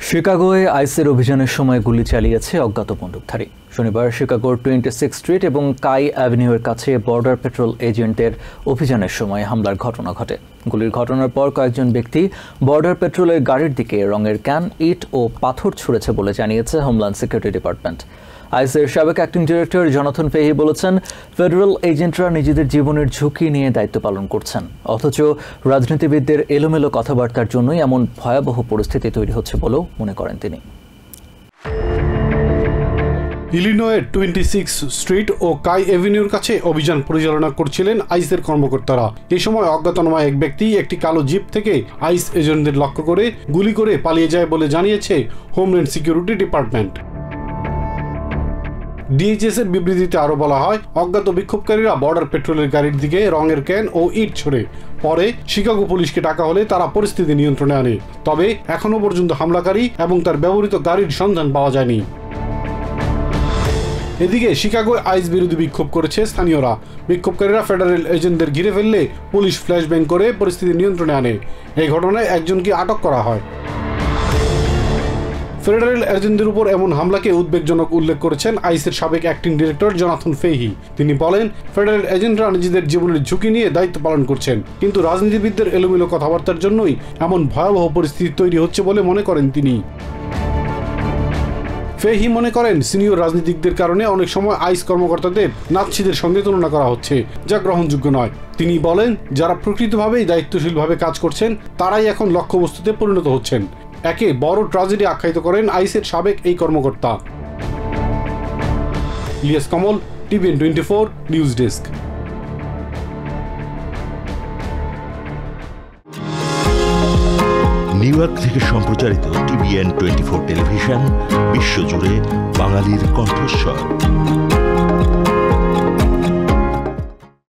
শিকাগোয় আইসের অভিযানের সময় গুলি চালিয়েছে অজ্ঞাত বন্দুকধারী। শনিবার শিকাগোর 26 স্ট্রিট এবং কাই অ্যাভিনিউয়ের কাছে বর্ডার পেট্রোল এজেন্টের অভিযানের সময় হামলার ঘটনা ঘটে। গুলির ঘটনার পর কয়েকজন ব্যক্তি বর্ডার পেট্রোলের গাড়ির দিকে রঙের ক্যান, ইট ও পাথর ছুঁড়েছে বলে জানিয়েছে হোমল্যান্ড সিকিউরিটি ডিপার্টমেন্ট। আইসের সাবেক অ্যাক্টিং ডিরেক্টর জনাথন ফেহি বলেছেন, ফেডারেল এজেন্টরা নিজেদের জীবনের ঝুঁকি নিয়ে দায়িত্ব পালন করছেন, অথচ রাজনীতিবিদদের এলোমেলো কথাবার্তার জন্যই এমন ভয়াবহ পরিস্থিতি তৈরি হচ্ছে বলেও মনে করেন তিনি। ইলিনয়ের 26 স্ট্রিট ও কাই অ্যাভিনিউর কাছে অভিযান পরিচালনা করছিলেন আইসের কর্মকর্তারা। এই সময় অজ্ঞাতনামা এক ব্যক্তি একটি কালো জিপ থেকে আইস এজেন্টদের লক্ষ্য করে গুলি করে পালিয়ে যায় বলে জানিয়েছে হোমল্যান্ড সিকিউরিটি ডিপার্টমেন্ট। ডিএইচএস এর বিবৃতিতে আরো বলা হয়, অজ্ঞাত বিক্ষোভকারীরা বর্ডার পেট্রোলের গাড়ির দিকে রঙের ক্যান ও ইট ছোড়ে। পরে শিকাগো পুলিশকে ডাকা হলে তারা পরিস্থিতি নিয়ন্ত্রণে আনে। তবে এখনো পর্যন্ত হামলাকারী এবং তার ব্যবহৃত গাড়ির সন্ধান পাওয়া যায়নি। এদিকে শিকাগোয় আইস বিরোধী বিক্ষোভ করেছে স্থানীয়রা। বিক্ষোভকারীরা ফেডারেল এজেন্টদের ঘিরে ফেললে পুলিশ ফ্ল্যাশব্যাং করে পরিস্থিতি নিয়ন্ত্রণে আনে। এই ঘটনায় একজনকে আটক করা হয়। ফেডারেল এজেন্টদের উপর এমন হামলাকে উদ্বেগজনক উল্লেখ করেছেন আইসের সাবেক অ্যাক্টিং ডিরেক্টর জনাথন ফেহি। তিনি বলেন, ফেডারেল এজেন্টরা নিজেদের জীবনের ঝুঁকি নিয়ে দায়িত্ব পালন করছেন, কিন্তু রাজনীতিবিদদের এলোমেলো কথাবার্তার জন্যই এমন ভয়াবহ পরিস্থিতি তৈরি হচ্ছে বলে মনে করেন তিনি। ফেহি মনে করেন, সিনিয়র রাজনীতিকদের কারণে অনেক সময় আইস কর্মকর্তাদের নাৎসিদের সঙ্গে তুলনা করা হচ্ছে, যা গ্রহণযোগ্য নয়। তিনি বলেন, যারা প্রকৃতভাবেই দায়িত্বশীলভাবে কাজ করছেন তারাই এখন লক্ষ্যবস্তুতে পরিণত হচ্ছেন। একে বড় ট্র্যাজেডি আখ্যায়িত করেন আইসের সাবেক এই কর্মকর্তা। Elias Kamal, TVN 24 news desk. New York থেকে সম্প্রচারিত টিভিএন 24 টেলিভিশন বিশ্বজুড়ে বাঙালির কণ্ঠস্বর।